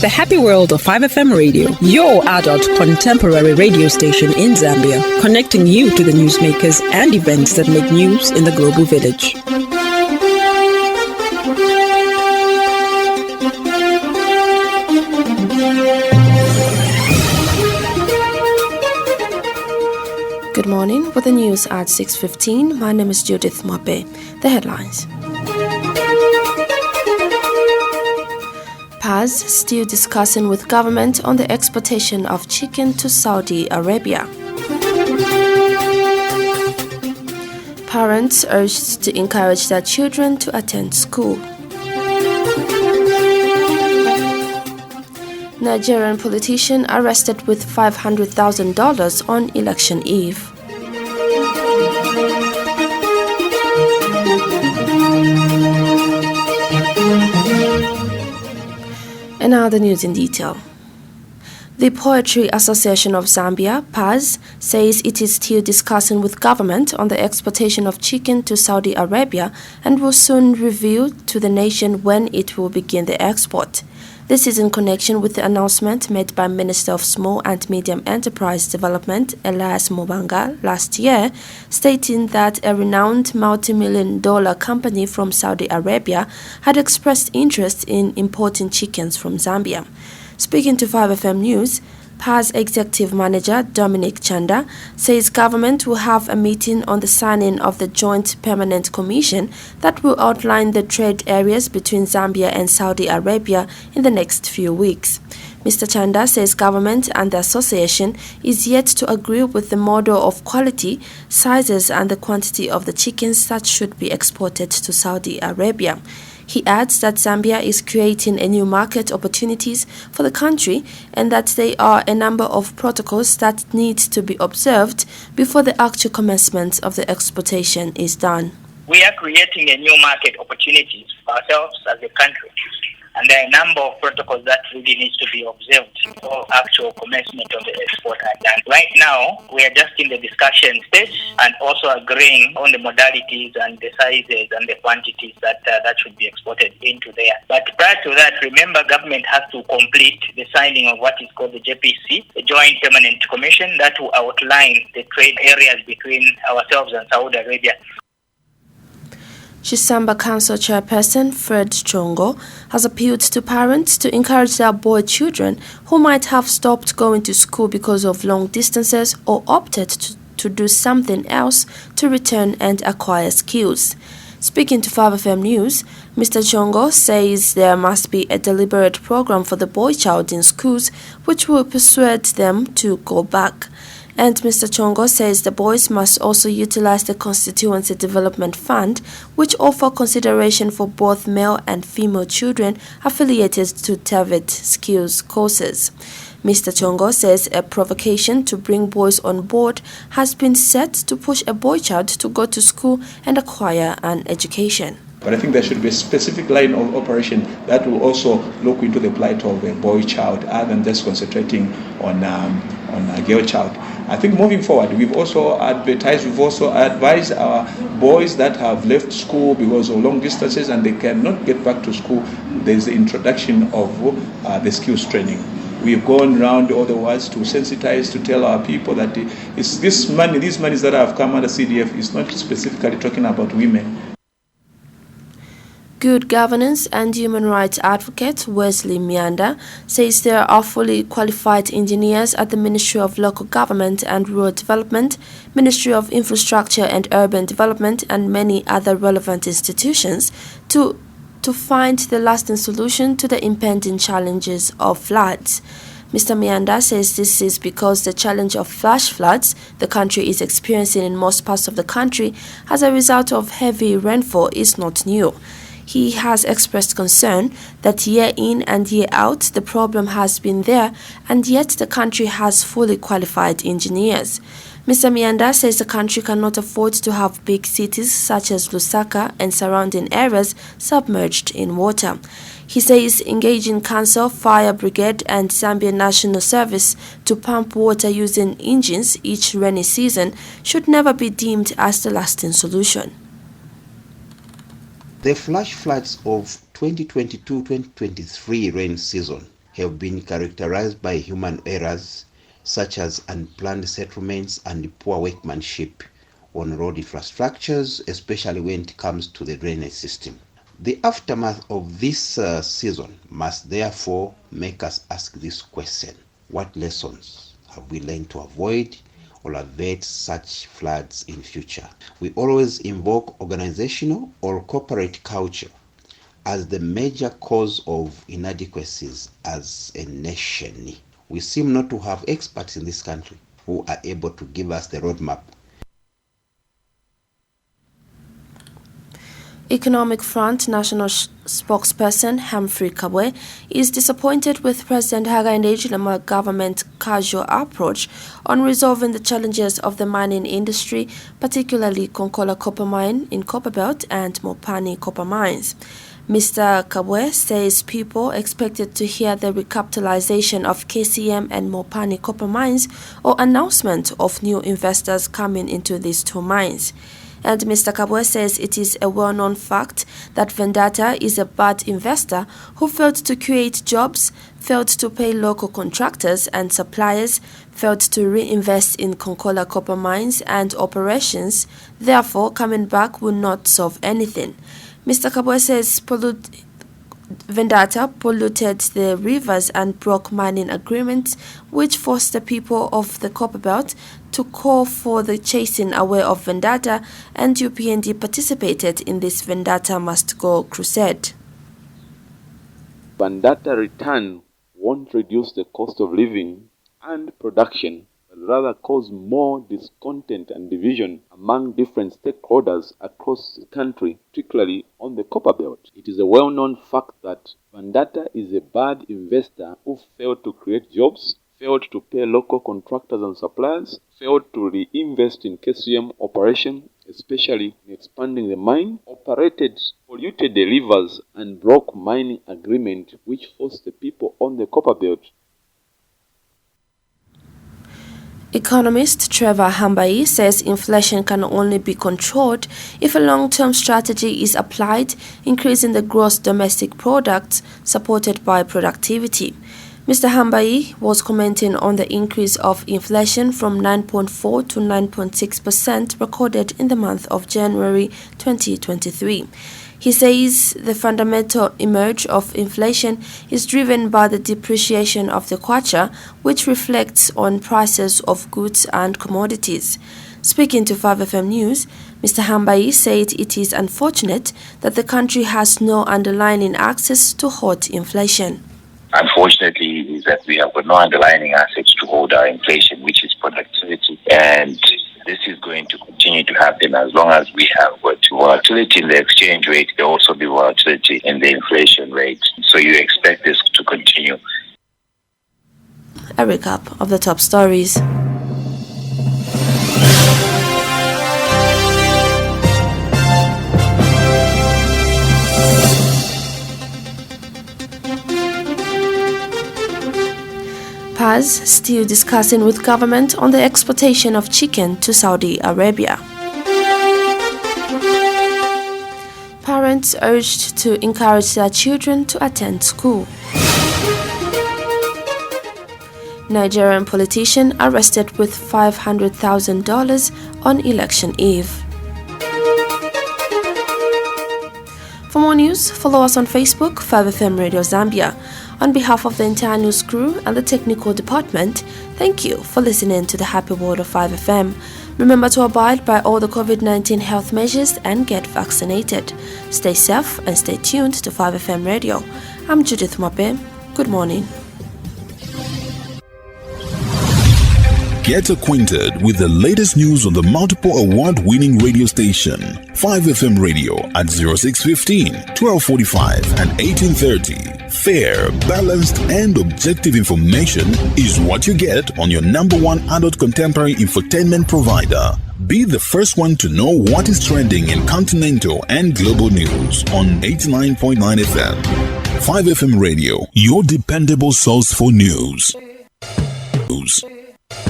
The happy world of 5FM Radio, your adult contemporary radio station in Zambia, connecting you to the newsmakers and events that make news in the global village. Good morning. With the news at 6:15, my name is Judith Mwape. The headlines. PAS still discussing with government on the exportation of chicken to Saudi Arabia. Parents urged to encourage their children to attend school. Nigerian politician arrested with $500,000 on election eve. And now the news in detail. The Poetry Association of Zambia, PAS, says it is still discussing with government on the exportation of chicken to Saudi Arabia and will soon reveal to the nation when it will begin the export. This is in connection with the announcement made by Minister of Small and Medium Enterprise Development, Elias Mubanga, last year, stating that a renowned multi-million-dollar company from Saudi Arabia had expressed interest in importing chickens from Zambia. Speaking to 5FM News, PAS Executive Manager Dominic Chanda says government will have a meeting on the signing of the Joint Permanent Commission that will outline the trade areas between Zambia and Saudi Arabia in the next few weeks. Mr. Chanda says government and the association is yet to agree with the model of quality, sizes and the quantity of the chickens that should be exported to Saudi Arabia. He adds that Zambia is creating a new market opportunities for the country and that there are a number of protocols that need to be observed before the actual commencement of the exportation is done. We are creating a new market opportunities for ourselves as a country. And there are a number of protocols that really needs to be observed for actual commencement of the export. And right now, we are just in the discussion stage and also agreeing on the modalities and the sizes and the quantities that should be exported into there. But prior to that, remember, government has to complete the signing of what is called the JPC, the Joint Permanent Commission, that will outline the trade areas between ourselves and Saudi Arabia. Chisamba Council Chairperson Fred Chongo has appealed to parents to encourage their boy children who might have stopped going to school because of long distances or opted to do something else to return and acquire skills. Speaking to 5FM News, Mr. Chongo says there must be a deliberate program for the boy child in schools which will persuade them to go back. And Mr. Chongo says the boys must also utilize the Constituency Development Fund, which offer consideration for both male and female children affiliated to TVET skills courses. Mr. Chongo says a provocation to bring boys on board has been set to push a boy child to go to school and acquire an education. But I think there should be a specific line of operation that will also look into the plight of a boy child other than just concentrating on a girl child. I think moving forward, we've also advised our boys that have left school because of long distances and they cannot get back to school. There's the introduction of the skills training. We've gone around all the world to sensitize, to tell our people that it's these monies that have come under CDF is not specifically talking about women. Good governance and human rights advocate Wesley Mianda says there are fully qualified engineers at the Ministry of Local Government and Rural Development, Ministry of Infrastructure and Urban Development and many other relevant institutions to find the lasting solution to the impending challenges of floods. Mr. Mianda says this is because the challenge of flash floods the country is experiencing in most parts of the country as a result of heavy rainfall is not new. He has expressed concern that year in and year out the problem has been there and yet the country has fully qualified engineers. Mr. Mianda says the country cannot afford to have big cities such as Lusaka and surrounding areas submerged in water. He says engaging council, fire brigade and Zambian National Service to pump water using engines each rainy season should never be deemed as the lasting solution. The flash floods of 2022-2023 rain season have been characterized by human errors such as unplanned settlements and poor workmanship on road infrastructures, especially when it comes to the drainage system. The aftermath of this season must therefore make us ask this question: what lessons have we learned to avoid or avert such floods in future? We always invoke organizational or corporate culture as the major cause of inadequacies as a nation. We seem not to have experts in this country who are able to give us the roadmap. Economic Front National spokesperson Humphrey Kabwe is disappointed with President Hakainde Hichilema's government's casual approach on resolving the challenges of the mining industry, particularly Konkola Copper Mine in Copperbelt and Mopani Copper Mines. Mr. Kabwe says people expected to hear the recapitalization of KCM and Mopani Copper Mines or announcement of new investors coming into these two mines. And Mr. Kabwe says it is a well-known fact that Vendetta is a bad investor who failed to create jobs, failed to pay local contractors and suppliers, failed to reinvest in Konkola Copper Mines and operations. Therefore, coming back will not solve anything. Mr. Kabwe says Vendetta polluted the rivers and broke mining agreements, which forced the people of the Copperbelt to call for the chasing away of Vendetta, and UPND participated in this Vendetta Must Go crusade. Vendetta return won't reduce the cost of living and production, but rather cause more discontent and division among different stakeholders across the country, particularly on the Copperbelt. It is a well-known fact that Vendetta is a bad investor who failed to create jobs, failed to pay local contractors and suppliers, failed to reinvest in KCM operation, especially in expanding the mine, polluted the rivers and broke mining agreement, which forced the people on the Copperbelt. Economist Trevor Hambai says inflation can only be controlled if a long-term strategy is applied, increasing the gross domestic product supported by productivity. Mr. Hambai was commenting on the increase of inflation from 9.4 to 9.6% recorded in the month of January 2023. He says the fundamental emerge of inflation is driven by the depreciation of the kwacha, which reflects on prices of goods and commodities. Speaking to 5FM News, Mr. Hambai said it is unfortunate that the country has no underlying access to halt inflation. Unfortunately, is that we have got no underlying assets to hold our inflation, which is productivity, and this is going to continue to happen as long as we have volatility in the exchange rate. There will also be volatility in the inflation rate. So you expect this to continue. A recap of the top stories. PAS still discussing with government on the exportation of chicken to Saudi Arabia. Parents urged to encourage their children to attend school. Nigerian politician arrested with $500,000 on election eve. For more news, follow us on Facebook, 5FM Radio Zambia. On behalf of the entire news crew and the technical department, thank you for listening to the Happy World of 5FM. Remember to abide by all the COVID-19 health measures and get vaccinated. Stay safe and stay tuned to 5FM Radio. I'm Judith Mape. Good morning. Get acquainted with the latest news on the multiple award-winning radio station, 5FM Radio at 0615, 1245 and 1830. Fair, balanced and objective information is what you get on your number one adult contemporary infotainment provider. Be the first one to know what is trending in continental and global news on 89.9 FM. 5FM Radio, your dependable source for news.